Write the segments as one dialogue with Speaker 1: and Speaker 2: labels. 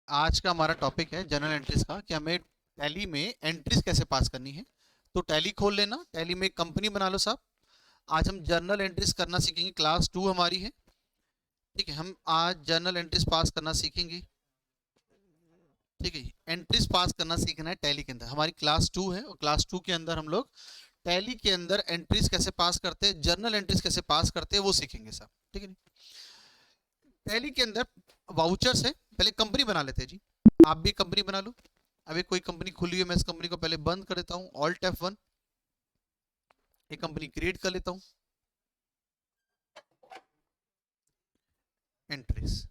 Speaker 1: आज का हमारा टॉपिक है जनरल एंट्रीज का कि हमें टैली में एंट्रीज कैसे पास करनी है। तो टैली खोल लेना, टैली में एक कंपनी बना लो साहब। आज हम जर्नल एंट्रीज करना सीखेंगे, क्लास 2 हमारी है। ठीक है, हम आज जर्नल एंट्रीज पास करना सीखेंगे। ठीक है, एंट्रीज पास करना सीखना है टैली के अंदर। हमारी क्लास 2 है और क्लास 2 के अंदर हम लोग टैली के अंदर एंट्रीज कैसे पास करते हैं, जर्नल एंट्रीज कैसे पास करते हैं वो सीखेंगे साहब। ठीक है, टैली के अंदर वाउचर से पहले कंपनी बना लेते हैं जी। आप भी कंपनी बना लो। अभी कोई कंपनी खुली है, मैं इस कंपनी को पहले बंद कर देता हूँ, ऑल्ट F1। एक कंपनी क्रिएट कर लेता हूँ, एंट्रीज।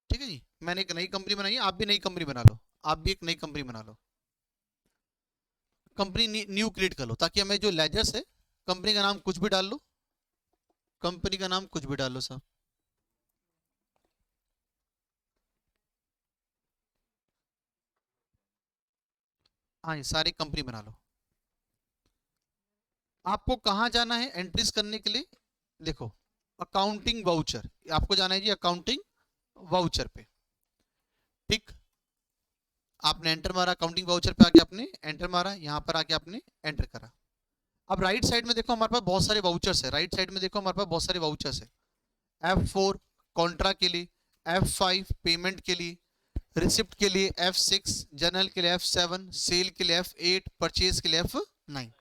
Speaker 1: ठीक है जी, मैंने एक नई कंपनी बनाई है, आप भी नई कंपनी बना लो। आप भी एक नई कंपनी बना लो, कंपनी न्यू क्रिएट कर लो, ताकि हमें जो लेजर्स है, कंपनी का नाम कुछ भी डाल लो, कंपनी का नाम कुछ भी डाल लो साहब। हाँ, ये सारी कंपनी बना लो। आपको कहाँ जाना है एंट्रीज करने के लिए? देखो, अकाउंटिंग वाउचर, आपको जाना है जी अकाउंटिंग वाउचर पे। ठीक, आपने एंटर मारा, अकाउंटिंग वाउचर पे आके आपने एंटर मारा, यहाँ पर आके आपने एंटर करा। अब राइट साइड में देखो हमारे पास बहुत सारे वाउचर्स है, राइट साइड में देखो हमारे पास बहुत सारे वाउचर्स है। F4 कॉन्ट्रा के लिए, F5 पेमेंट के लिए, रिसिप्ट के लिए F6, जनरल के लिए F7, सेल के लिए F8, परचेज के लिए F9।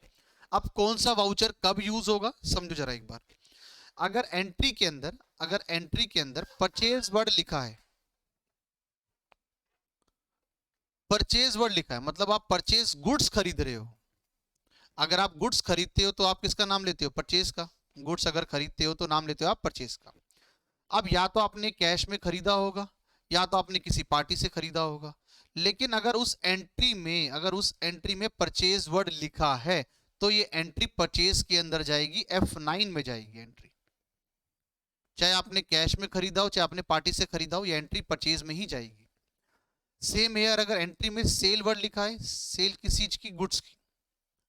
Speaker 1: अब कौन सा वाउचर कब यूज होगा समझो जरा एक बार। अगर एंट्री के अंदर, अगर एंट्री के अंदर परचेज वर्ड लिखा है, परचेज वर्ड लिखा है मतलब आप परचेज गुड्स खरीद रहे हो। अगर आप गुड्स खरीदते हो तो आप किसका नाम लेते हो? परचेज का। गुड्स अगर खरीदते हो तो नाम लेते हो आप परचेज का। अब या तो आपने कैश में खरीदा होगा, या तो आपने किसी पार्टी से खरीदा होगा। लेकिन अगर उस एंट्री में, अगर उस एंट्री में परचेज वर्ड लिखा है, तो ये एंट्री परचेज के अंदर जाएगी, F9 में जाएगी एंट्री। चाहे आपने कैश में खरीदा हो, चाहे आपने पार्टी से खरीदा हो, ये एंट्री परचेज में ही जाएगी। सेम हेयर, अगर एंट्री में सेल वर्ड लिखा है, सेल किसी चीज की, गुड्स की,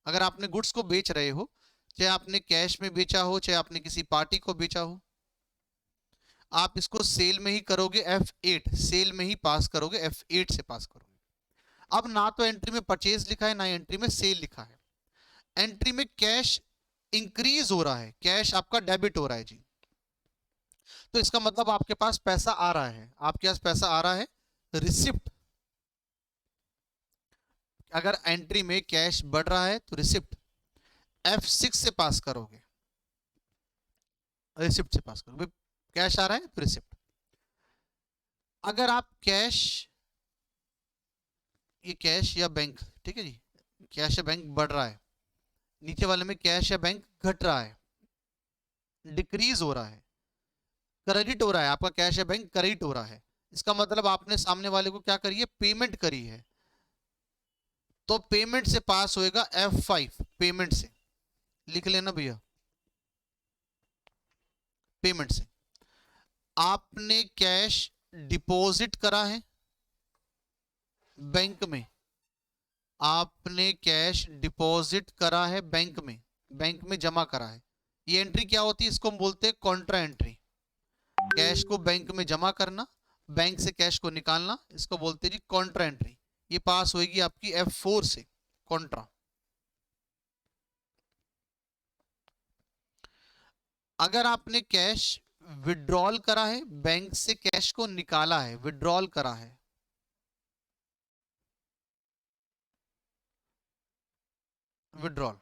Speaker 1: अगर आपने गुड्स को बेच रहे हो, चाहे आपने कैश में बेचा हो, चाहे आपने किसी पार्टी को बेचा हो, आप इसको सेल में ही करोगे, F8 सेल में ही पास करोगे, F8 से पास करोगे। अब ना तो एंट्री में परचेज लिखा है, ना एंट्री में सेल लिखा है। एंट्री में कैश इंक्रीज हो रहा है, कैश आपका डेबिट हो रहा है जी। तो इसका मतलब आपके पास पैसा आ रहा है, आपके पास पैसा आ रहा है। रिसिप्ट, अगर एंट्री में कैश बढ़ रहा है तो रिसिप्ट F6 से पास करोगे, रिसिप्ट से पास करोगे। कैश आ रहा है तो रिसिप्ट। अगर आप कैश, ये कैश या बैंक, ठीक है जी, कैश या बैंक बढ़ रहा है, नीचे वाले में कैश या बैंक घट रहा है, डिक्रीज हो रहा है, क्रेडिट हो रहा है, आपका कैश या बैंक क्रेडिट हो रहा है, इसका मतलब आपने सामने वाले को क्या करी है? पेमेंट करी है। तो पेमेंट से पास होएगा F5, पेमेंट से। लिख लेना भैया, पेमेंट से। आपने कैश डिपॉजिट करा है बैंक में, आपने कैश डिपॉजिट करा है बैंक में, बैंक में जमा करा है। ये एंट्री क्या होती है? इसको हम बोलते हैं कॉन्ट्रा एंट्री। कैश को बैंक में जमा करना, बैंक से कैश को निकालना, इसको बोलते हैं जी कॉन्ट्रा एंट्री। ये पास होगी आपकी F4 से, कॉन्ट्रा। अगर आपने कैश विड्रॉल करा है, बैंक से कैश को निकाला है, विड्रॉल करा है, विड्रॉल,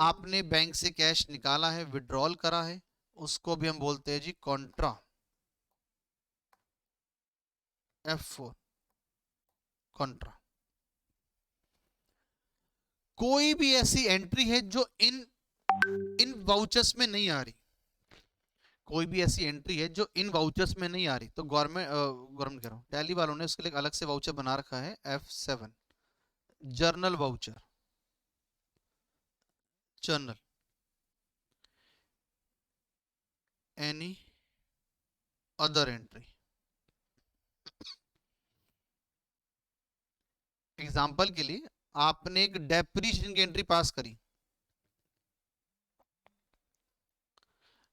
Speaker 1: आपने बैंक से कैश निकाला है, विड्रॉल करा है, उसको भी हम बोलते हैं जी कॉन्ट्रा, F4, कॉन्ट्रा। कोई भी ऐसी एंट्री है जो इन इन वाउचर्स में नहीं आ रही, कोई भी ऐसी एंट्री है जो इन वाउचर्स में नहीं आ रही, तो गवर्नमेंट कह रहा हूँ, टैली वालों ने उसके लिए अलग से वाउचर बना रखा है, F7, journal voucher, journal, any other entry. Example के लिए, आपने एक डेप्रीशिएशन की एंट्री पास करी,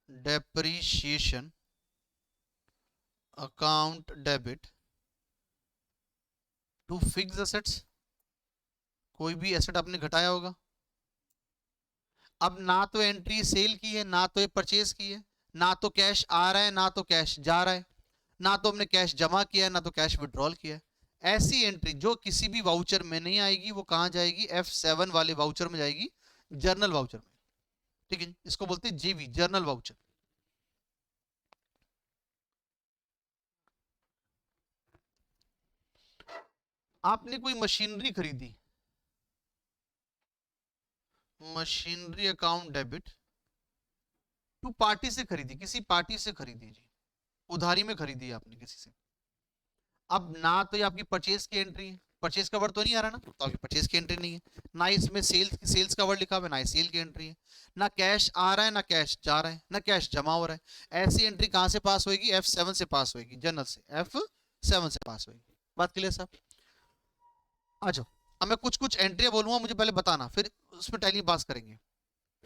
Speaker 1: depreciation account debit to fix assets, कोई भी एसेट आपने घटाया होगा। अब ना तो एंट्री सेल की है, ना तो ये परचेज की है, ना तो कैश आ रहा है, ना तो कैश जा रहा है, ना तो हमने कैश जमा किया है, ना तो कैश विड्रॉल किया है। ऐसी एंट्री जो किसी भी वाउचर में नहीं आएगी वो कहां जाएगी? F7 वाले वाउचर में जाएगी, जर्नल वाउचर में। ठीक है, इसको बोलते हैं जेवी, जर्नल वाउचर। आपने कोई मशीनरी खरीदी, machinery account debit to party से खरीदी, किसी पार्टी से खरीदी जी, उधारी में खरीदी है आपने किसी से। अब ना तो ये आपकी परचेज की एंट्री है, परचेज का वर्ड तो नहीं आ रहा ना, तो आपकी परचेज की एंट्री नहीं है। ना इसमें सेल्स का वर्ड लिखा हुआ है, ना सेल की एंट्री है। ना कैश आ रहा है, ना कैश जा रहा है, ना कैश जमा हो रहा है। ऐसी एंट्री कहां से पास होगी? F7 से पास होगी, जर्नल से F7 से पास होगी। बात क्लियर साहब? आ जाओ। अब मैं कुछ कुछ एंट्री बोलूंगा, मुझे पहले बताना, फिर उसमें टैली पास करेंगे।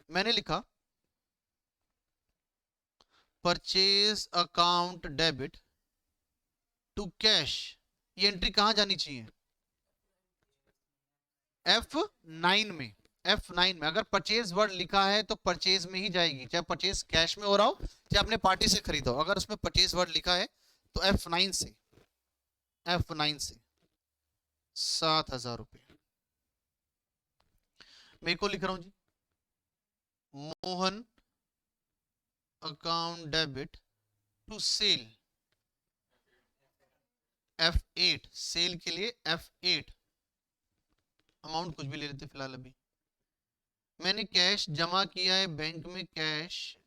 Speaker 1: मैंने लिखा purchase account debit to cash, ये एंट्री कहां जानी चाहिए? F9 में। F9 में अगर परचेज वर्ड लिखा है तो परचेज में ही जाएगी, चाहे परचेज कैश में हो रहा हो चाहे अपने पार्टी से खरीदा हो। अगर उसमें परचेज वर्ड लिखा है तो F9 से, F9 से 7,000 रुपये मेरे को लिख रहा हूं जी। Mohan account debit to sale, F8, sale के लिए F8। अमाउंट कुछ भी ले लेते फिलहाल अभी। मैंने कैश जमा किया है बैंक में, कैश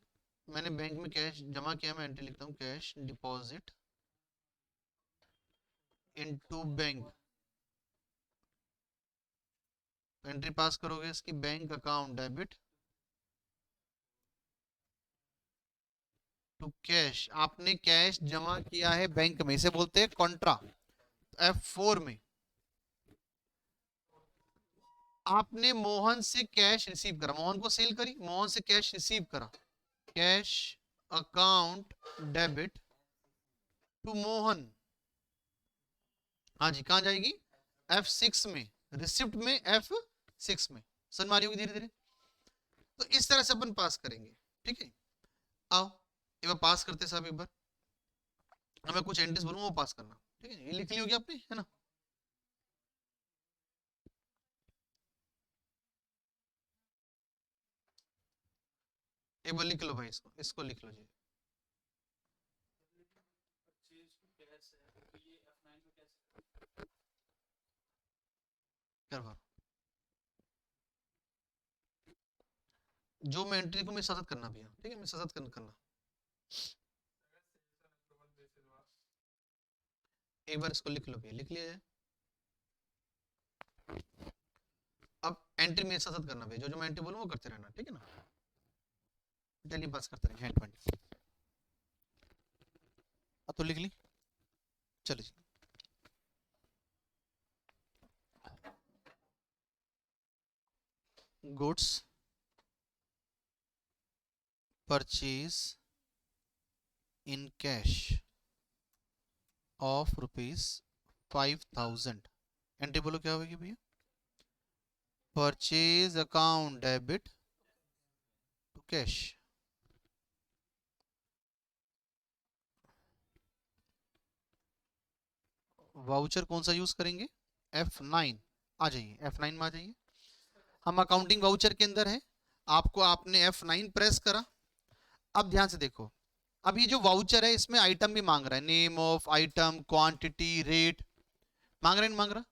Speaker 1: मैंने बैंक में कैश जमा किया, मैं एंट्री लिखता हूँ cash deposit into bank. Entry pass करोगे इसकी, bank account debit to cash, आपने कैश जमा किया है बैंक में, इसे बोलते हैं कॉन्ट्रा। F4 में आपने मोहन से कैश रिसीव करा, मोहन को सेल करी, मोहन से कैश रिसीव करा, cash account debit to Mohan. हाँ जी, कहां जाएगी? F6 में, रिसिप्ट में F6 में। समझ मारी होगी धीरे धीरे। तो इस तरह से अपन पास करेंगे। ठीक है, आओ एक बार पास करते साहब, एक बार मैं कुछ एंट्रीज बोलूंगा वो पास करना। ठीक है, ये लिख ली होगी आपने, है ना? एक बार लिख लो भाई, इसको इसको लिख लो जी। करवा जो मैं एंट्री को मैं सतत करना भैया, ठीक है, मैं सतत करना। एक बार इसको लिख लो भैया, लिख लिया जाए। अब एंट्री में सतत करना भैया, जो जो मैं एंट्री बोलूँ वो करते रहना, ठीक है ना? डेली पास करते रहेंगे हैंड पॉइंट। अब तो लिख ली, चलिए। Goods purchase in cash of ₹5,000। Entry बोलो क्या होगी भैया? Purchase account debit to cash. Voucher कौन सा यूज करेंगे? F9। आ जाइए, F9 में आ जाइए। हम अकाउंटिंग वाउचर के अंदर है, आपको आपने F9 प्रेस करा। अब ध्यान से देखो, अब ये जो वाउचर है इसमें आइटम भी मांग रहा है, name of item, quantity, rate मांग रहा है, नहीं मांग रहा?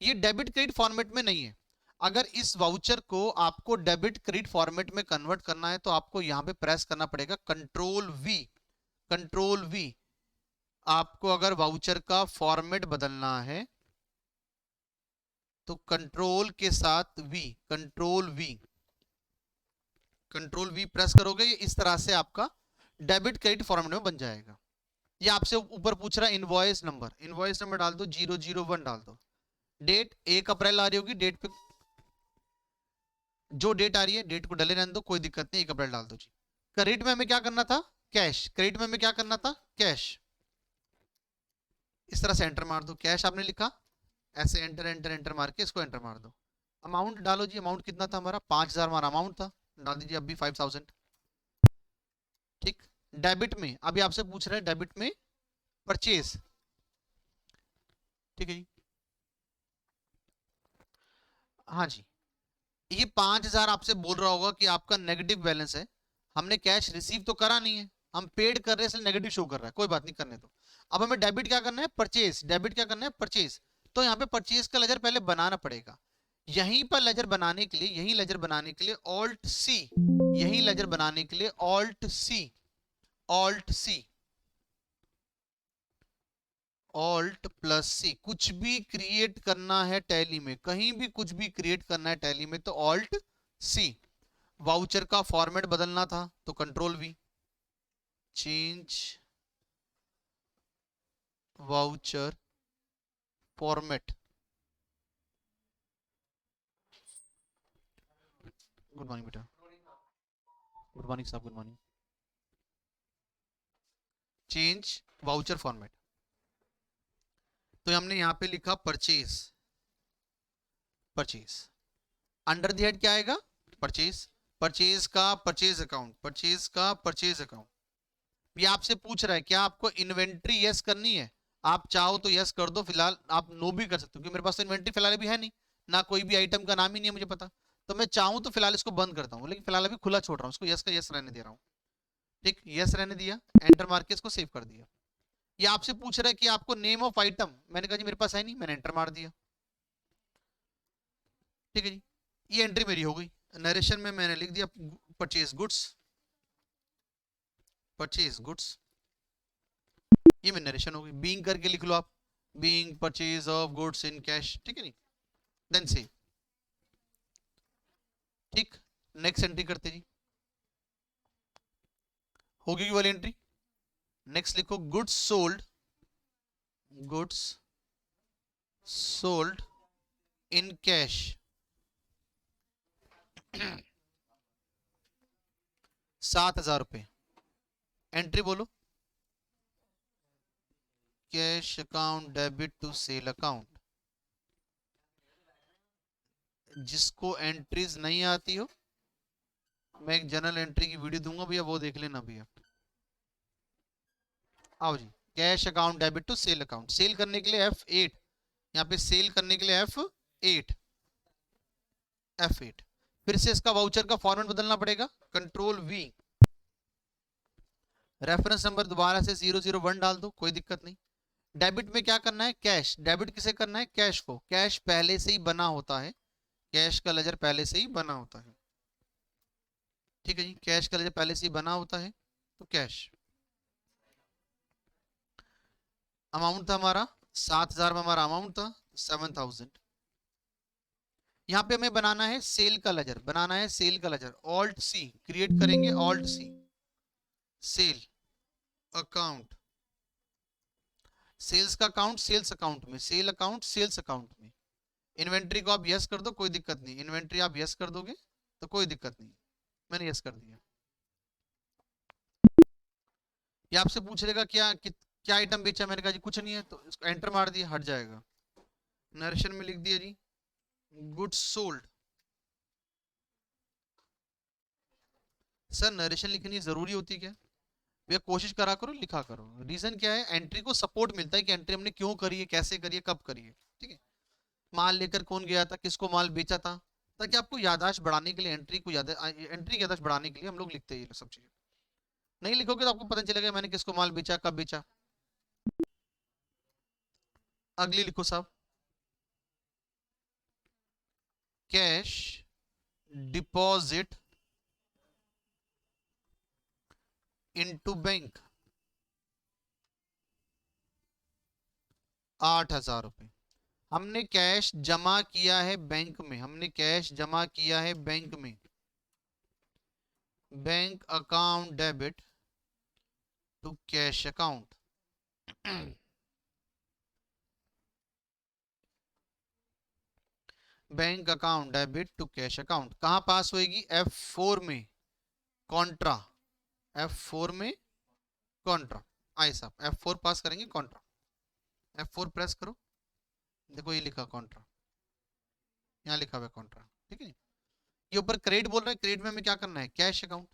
Speaker 1: ये डेबिट क्रेडिट फॉर्मेट में नहीं है। अगर इस वाउचर को आपको डेबिट क्रेडिट फॉर्मेट में कन्वर्ट करना है तो आपको यहां पे प्रेस करना पड़ेगा कंट्रोल वी, कंट्रोल वी। आपको अगर वाउचर का फॉर्मेट बदलना है तो कंट्रोल के साथ V, control V, control V press करोगे, ये इस तरह से आपका डेबिट क्रेडिट फॉर्मेट में बन जाएगा। ये आपसे ऊपर पूछ रहा है इनवॉइस नंबर, इनवॉइस नंबर डाल दो, 001 डाल दो। डेट 1 अप्रैल आ रही होगी, डेट पे जो डेट आ रही है डेट को डले रहने दो, कोई दिक्कत नहीं, 1 अप्रैल डाल दो जी। क्रेडिट में हमें क्या करना था? कैश। क्रेडिट में हमें क्या करना था? कैश। इस तरह से एंटर मार दो, कैश आपने लिखा, ऐसे एंटर एंटर एंटर मार के इसको एंटर मार दो। अमाउंट डालो जी, अमाउंट कितना था हमारा, 5,000 हमारा अमाउंट था, डाल दीजिए अभी 5,000। ठीक, डेबिट में अभी आपसे पूछ रहे हैं डेबिट में परचेज। ठीक है जी, हाँ जी, ये 5,000 आपसे बोल रहा होगा कि आपका नेगेटिव बैलेंस है, हमने कैश रिसीव तो करा नहीं है, हम पेड कर रहे हैं इसलिए नेगेटिव शो कर रहा है, कोई बात नहीं, करने दो। अब हमें डेबिट क्या करना है, परचेज, डेबिट क्या करना है, परचेज। तो यहाँ पे परचेज का लेजर पहले बनाना पड़ेगा। यहीं पर लेजर बनाने के लिए, यहीं लेजर बनाने के लिए ऑल्ट सी, यहीं लेजर बनाने के लिए alt C, alt C, alt plus C, कुछ भी क्रिएट करना है टैली में, कहीं भी कुछ भी क्रिएट करना है टैली में तो ऑल्ट सी। वाउचर का फॉर्मेट बदलना था तो control we, change voucher format. Good morning बेटा, गुड मॉर्निंग साहब, good morning. Change voucher format, तो हमने यहां पे लिखा purchase, purchase under the head क्या आएगा, परचेज, परचेज का परचेज अकाउंट, परचेज का परचेज अकाउंट। ये आपसे पूछ रहा है क्या आपको इन्वेंट्री यस करनी है, आप चाहो तो यस कर दो, फिलहाल आप नो भी कर सकते हो क्योंकि मेरे पास तो इन्वेंट्री फिलहाल भी है नहीं, ना कोई भी आइटम का नाम ही नहीं है मुझे पता, तो मैं चाहूं तो फिलहाल इसको बंद करता हूं, लेकिन फिलहाल अभी खुला छोड़ रहा हूं इसको, यस का यस रहने दे रहा हूं। ठीक, यस रहने दिया, एंटर मार के इसको सेव कर दिया। ये आपसे पूछ रहा है कि आपको नेम ऑफ आइटम, मैंने कहा जी मेरे पास है नहीं, मैंने एंटर मार दिया। ठीक है जी, ये एंट्री मेरी हो गई। नरेशन में मैंने लिख दिया परचेज गुड्स, परचेज गुड्स, ये मेरी नरेशन हो गई। बीइंग करके लिख लो आप, being purchase of goods in cash, ठीक है नहीं, देन से। ठीक, नेक्स्ट एंट्री करते जी, होगी वाली एंट्री। नेक्स्ट लिखो goods sold, goods sold in cash, 7,000 रुपए। एंट्री बोलो, cash account debit to sale account. जिसको एंट्रीज नहीं आती हो, मैं एक जनरल एंट्री की वीडियो दूंगा भैया, वो देख लेना भैया। आओ जी, cash account debit to sale account, sale करने के लिए F8, यहाँ पे सेल करने के लिए F8, F8। फिर से इसका वाउचर का फॉर्मेट बदलना पड़ेगा, कंट्रोल V, रेफरेंस नंबर दोबारा से 001 डाल दो, कोई दिक्कत नहीं। डेबिट में क्या करना है, कैश, डेबिट किसे करना है, कैश को, कैश पहले से ही बना होता है, कैश का लेजर पहले से ही बना होता है। ठीक है जी, कैश का लेजर पहले से ही बना होता है तो कैश। अमाउंट था हमारा 7,000 में, हमारा अमाउंट था 7,000। यहाँ पे हमें बनाना है सेल का लेजर, बनाना है सेल का लेजर, ऑल्ट सी क्रिएट करेंगे, Alt C, sale account, sales का अकाउंट सेल्स अकाउंट में, सेल अकाउंट सेल्स अकाउंट में। इन्वेंट्री को आप यस कर दो, कोई दिक्कत नहीं, इन्वेंट्री आप यस कर दोगे तो कोई दिक्कत नहीं, मैंने यस कर दिया। ये आपसे पूछ लेगा क्या आइटम बेचा, मैंने कहा जी कुछ नहीं है, तो इसको एंटर मार दिया, हट जाएगा। नरेशन में लिख दिया जी गुड्स सोल्ड। सर नरेशन लिखनी जरूरी होती क्या, भैया कोशिश करा करो, लिखा करो। रीजन क्या है, एंट्री को सपोर्ट मिलता है कि एंट्री हमने क्यों करी है, कैसे करी है, कब करी है। ठीक है, माल लेकर कौन गया था, किसको माल बेचा था, ताकि आपको याददाश्त बढ़ाने के लिए, एंट्री को एंट्री की याददाश्त बढ़ाने के लिए हम लोग लिखते हैं ये सब चीजें। नहीं लिखोगे तो आपको पता चलेगा मैंने किसको माल बेचा, कब बेचा। अगली लिखो साहब, कैश डिपॉजिट इनटू बैंक, 8,000 रुपए। हमने कैश जमा किया है बैंक में, हमने कैश जमा किया है बैंक में, bank account debit to cash account. Bank account debit to cash account कहां पास होएगी, F4 में, कॉन्ट्रा, F4 में कॉन्ट्रा। आए साहब F4 पास करेंगे कॉन्ट्रा। F4 प्रेस करो, देखो ये लिखा कॉन्ट्रा, यहाँ लिखा हुआ कॉन्ट्रा, ठीक है। ये ऊपर क्रेडिट बोल रहा है, क्रेडिट में हमें क्या करना है, कैश अकाउंट।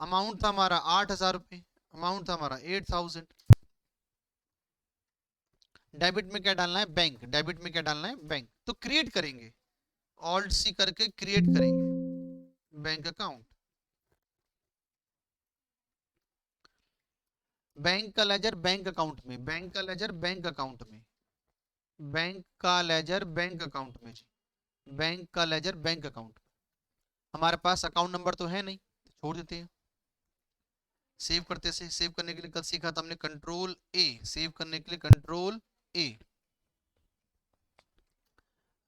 Speaker 1: अमाउंट था हमारा 8,000 रुपये, अमाउंट था हमारा 8,000। डेबिट में क्या डालना है, बैंक, डेबिट में क्या डालना है, बैंक। तो क्रिएट करेंगे, ऑल्ट सी करके क्रिएट करेंगे बैंक अकाउंट। बैंक का लेजर बैंक अकाउंट में, बैंक का लेजर बैंक अकाउंट में, बैंक का लेजर बैंक अकाउंट में जी, बैंक का लेजर बैंक अकाउंट। हमारे पास अकाउंट नंबर तो है नहीं, छोड़ देते हैं। सेव करते से, सेव करने के लिए कल सीखा था हमने कंट्रोल ए, सेव करने के लिए कंट्रोल ए।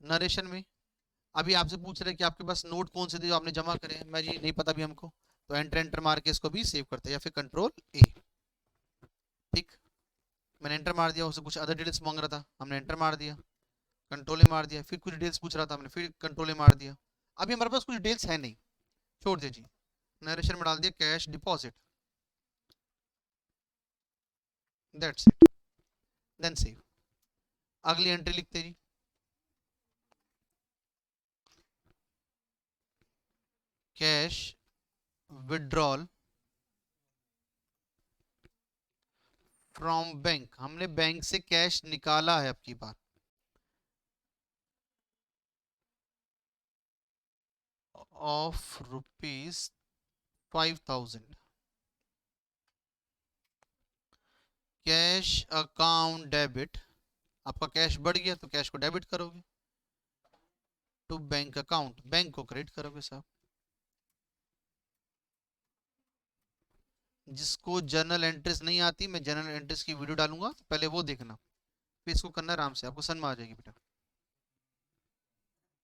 Speaker 1: नरेशन में अभी आपसे पूछ रहे हैं कि आपके पास नोट कौन से थे जो आपने जमा करे, मैं जी नहीं पता भी हमको, तो एंटर एंटर मार के इसको भी सेव करते हैं, या फिर कंट्रोल ए। ठीक, मैंने एंटर मार दिया, उससे कुछ अदर डिटेल्स मांग रहा था, हमने एंटर मार दिया, कंट्रोल ए मार दिया, फिर कुछ डिटेल्स पूछ रहा था, हमने फिर कंट्रोल ए मार दिया। अभी हमारे पास कुछ डिटेल्स है नहीं, छोड़ दीजिए। नरेशन में डाल दिया cash deposit, that's it, then save. अगली एंट्री लिखते जी, कैश विड्रॉल फ्रॉम बैंक, हमने बैंक से कैश निकाला है अब की बार, ऑफ ₹5,000। कैश अकाउंट डेबिट, आपका कैश बढ़ गया तो कैश को डेबिट करोगे, टू बैंक अकाउंट, बैंक को क्रेडिट करोगे साहब। जिसको जर्नल एंट्रीज नहीं आती, मैं जर्नल एंट्रीज की वीडियो डालूंगा, तो पहले वो देखना, फिर इसको करना आराम से, आपको समझ में आ जाएगी बेटा।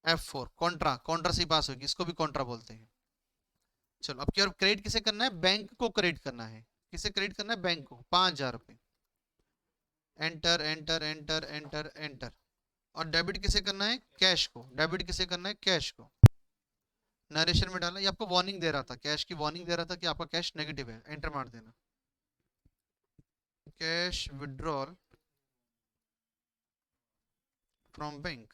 Speaker 1: F4 कॉन्ट्रा, कॉन्ट्रा से पास होगी, इसको भी कॉन्ट्रा बोलते हैं। चलो अब क्या क्रेडिट किसे करना है, बैंक को क्रेडिट करना है, किसे क्रेडिट करना है, बैंक को, 5,000 रुपये। Enter enter enter enter enter. और डेबिट किसे करना है, कैश को, डेबिट किसे करना है, कैश को। नरेशन में डालना, ये आपको वार्निंग दे रहा था, कैश की वार्निंग दे रहा था कि आपका कैश नेगेटिव है, एंटर मार देना। कैश विड्रॉल फ्रॉम बैंक,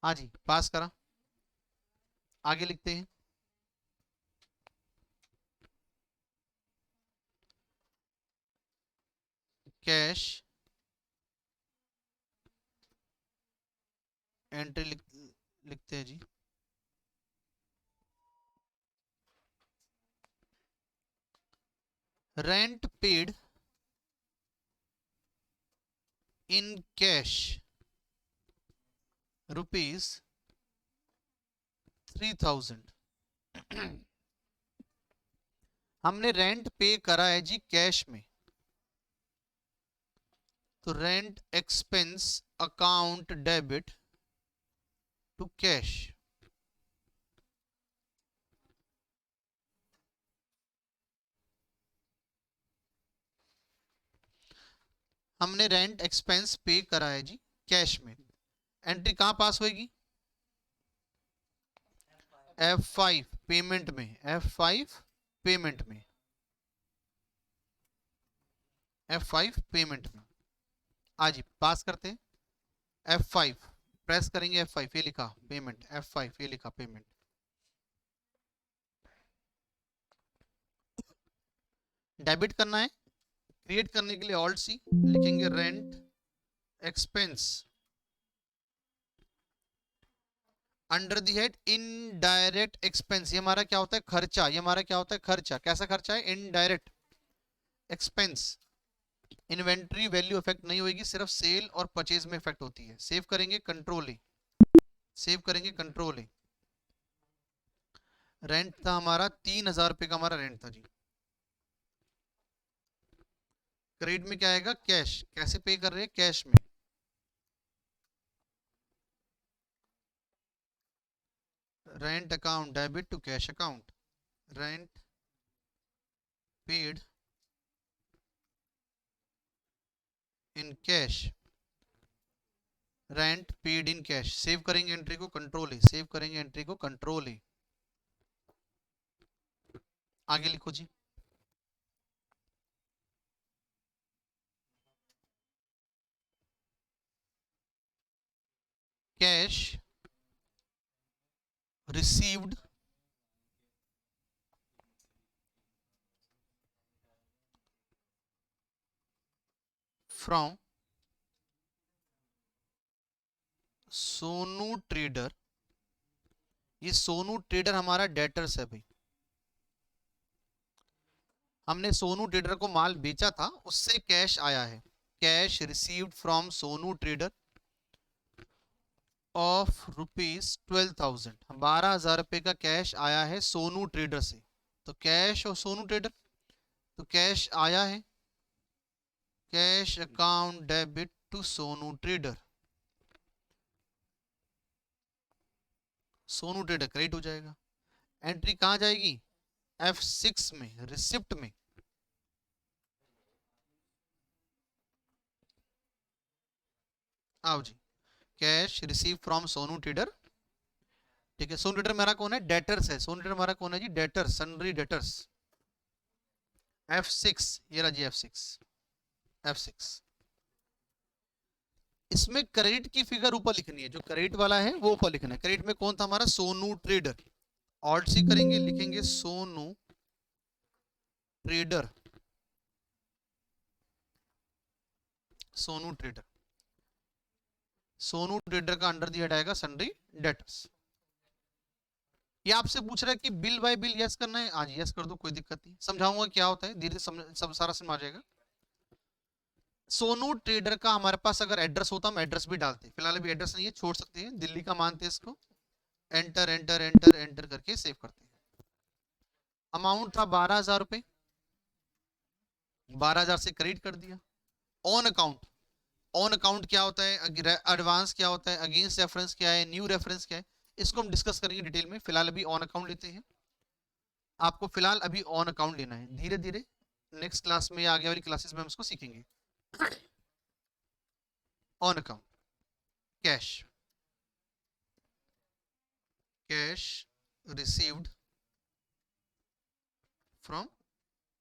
Speaker 1: हाँ जी पास करा। आगे लिखते हैं, कैश एंट्री लिखते हैं जी, रेंट पेड इन कैश ₹3,000। हमने रेंट पे करा है जी कैश में, तो rent expense account debit to cash. हमने रेंट एक्सपेंस पे करा है जी कैश में, एंट्री कहां पास होगी, F5 पेमेंट में, F5 पेमेंट में, F5 पेमेंट में। आज ही पास करते हैं, F5 प्रेस करेंगे, F5 ये लिखा पेमेंट, F5 ये लिखा पेमेंट। डेबिट करना है, क्रिएट करने के लिए ऑल्ट सी लिखेंगे, rent expense under the head indirect expense. ये हमारा क्या होता है, खर्चा, ये हमारा क्या होता है, खर्चा। कैसा खर्चा है, indirect expense. Inventory value effect नहीं होगी, सिर्फ सेल और परचेज में इफेक्ट होती है। सेव करेंगे कंट्रोल ए, सेव करेंगे कंट्रोल ए। रेंट था हमारा 3,000 रुपए का, हमारा रेंट था जी। क्रेडिट में क्या आएगा, कैश, कैसे पे कर रहे हैं, कैश में। Rent account debit to cash account, rent paid in cash, rent paid in cash. Save करेंगे एंट्री को कंट्रोल ए, सेव करेंगे एंट्री को कंट्रोल ए। आगे लिखो जी। Cash received from Sonu trader. ये सोनू ट्रेडर हमारा डेटर्स है भाई। हमने सोनू ट्रेडर को माल बेचा था, उससे कैश आया है। Cash received from Sonu trader of ₹12,000। 12,000 का कैश आया है सोनू ट्रेडर से। तो कैश और सोनू ट्रेडर, तो कैश आया है, cash account debit to Sonu trader. Sonu trader credit हो जाएगा। एंट्री कहां जाएगी? F6 में, रिसिप्ट में। आओ जी, cash receive from Sonu trader. ठीक है, सोनू ट्रेडर मेरा कौन है? डेटर्स है। सोनू ट्रेडर हमारा कौन है जी? Debtors, sundry debtors. F6, ये रहा जी F6। F6 इसमें क्रेडिट की फिगर ऊपर लिखनी है, जो क्रेडिट वाला है वो ऊपर लिखना है। क्रेडिट में कौन था हमारा? सोनू ट्रेडर। ऑल्ट सी करेंगे, लिखेंगे Sonu trader. Sonu trader, Sonu trader का अंडर दिया जाएगा सन्ड्री डेटर्स। ये आपसे पूछ रहा है कि बिल बाय बिल यस करना है। हाँ जी, यस कर दो, कोई दिक्कत नहीं। समझाऊंगा क्या होता है, धीरे सब सारा समझ आ जाएगा। सोनू ट्रेडर का हमारे पास अगर एड्रेस होता हम एड्रेस भी डालते, फिलहाल अभी एड्रेस नहीं है, छोड़ सकते हैं, दिल्ली का मानते हैं इसको। एंटर एंटर एंटर एंटर करके सेव करते हैं। अमाउंट था 12,000 रुपए, 12,000 से क्रेडिट कर दिया। ऑन अकाउंट, ऑन अकाउंट क्या होता है, एडवांस क्या होता है, अगेंस्ट रेफरेंस क्या है, न्यू रेफरेंस क्या है, इसको हम डिस्कस करेंगे डिटेल में। फिलहाल अभी ऑन अकाउंट लेते हैं। आपको फिलहाल अभी ऑन अकाउंट लेना है, धीरे धीरे नेक्स्ट क्लास में या आगे वाली क्लासेस में हम इसको सीखेंगे। On account cash, cash received from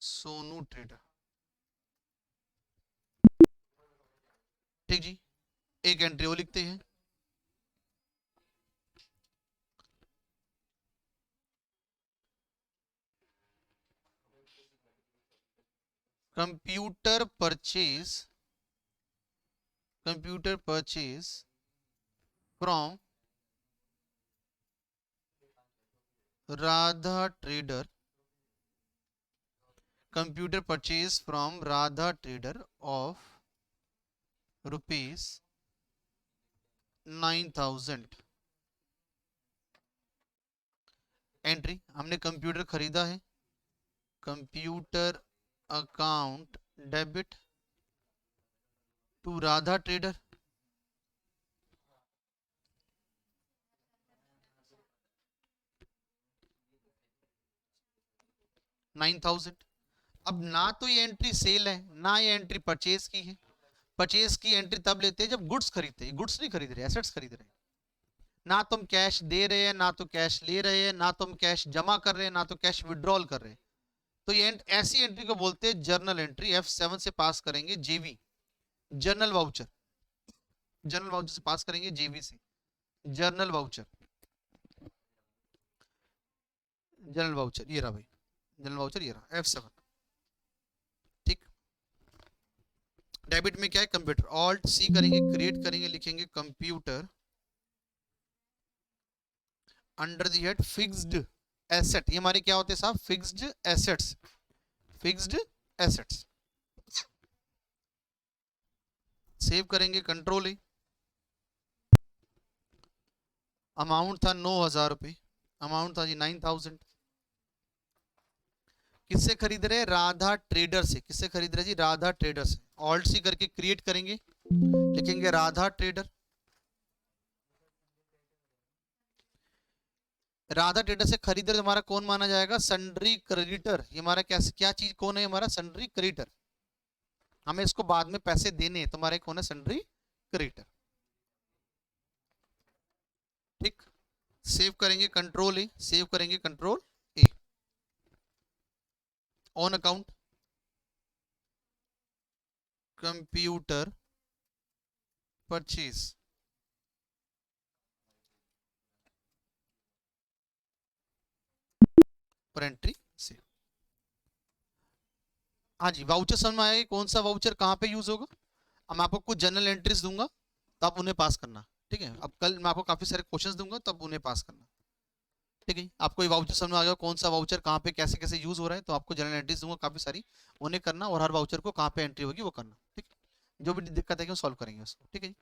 Speaker 1: Sonu trader. ठीक जी, एक एंट्री वो लिखते हैं। Computer purchase, computer purchase from Radha trader, computer purchase from Radha trader of ₹9,000। Entry, हमने कंप्यूटर खरीदा है, computer account debit to Radha trader. $9,000। अब ना तो ये एंट्री सेल है, ना ये एंट्री परचेज की है। परचेज की एंट्री तब लेते हैं जब गुड्स खरीदते हैं, गुड्स नहीं खरीद रहे, एसेट्स खरीद रहे हैं। ना तुम कैश दे रहे हैं, ना तो कैश ले रहे हैं, ना तुम कैश जमा कर रहे हैं, ना तो कैश विड्रॉल कर रहे हैं। तो ये ऐसी एंट्री को बोलते हैं जर्नल एंट्री। F7 से पास करेंगे जेवी, जर्नल वाउचर। जर्नल वाउचर से पास करेंगे जेवी से, जर्नल वाउचर। जनरल वाउचर ये रहा भाई, जनरल वाउचर ये रहा F7। ठीक, डेबिट में क्या है? कंप्यूटर। ऑल्ट सी करेंगे, क्रिएट करेंगे, लिखेंगे computer under the head fixed asset. ये हमारे क्या होते हैं साहब? Fixed assets, fixed assets. Save करेंगे, कंट्रोल ए। अमाउंट था 9,000 रुपए, अमाउंट था जी 9,000। किससे खरीद रहे? राधा ट्रेडर से। किससे खरीद रहे जी? राधा ट्रेडर से। ऑल्ट सी करके क्रिएट करेंगे, लिखेंगे राधा ट्रेडर। राधा ट्रेडर से खरीद रहे, हमारा कौन माना जाएगा? Sundry creditor. ये हमारा कैसे, क्या चीज कौन है? हमारा सन्ड्री क्रेडिटर। हमें इसको बाद में पैसे देने हैं, तुम्हारे कौन है? Sundry creditor. ठीक, सेव करेंगे, कंट्रोल ए, सेव करेंगे, control A. On account computer purchase, पर एंट्री से। हाँ जी, वाउचर समझ में आया कि कौन सा वाउचर कहाँ पे यूज होगा। अब मैं आपको कुछ जनरल एंट्रीज दूंगा तो आप उन्हें पास करना, ठीक है। अब कल मैं आपको काफी सारे क्वेश्चंस दूंगा तब उन्हें पास करना, ठीक है। आपको ये वाउचर समझ में आ गया कौन सा वाउचर कहाँ पे कैसे कैसे यूज हो रहा है, तो आपको जनरल एंट्रीज दूंगा काफी सारी, उन्हें करना और हर वाउचर को कहाँ पे एंट्री होगी वो करना, ठीक है। जो भी दिक्कत है वो सॉल्व करेंगे उसको, ठीक है जी।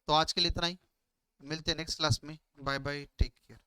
Speaker 1: तो आज के लिए इतना ही, मिलते हैं नेक्स्ट क्लास में। Bye bye, take care.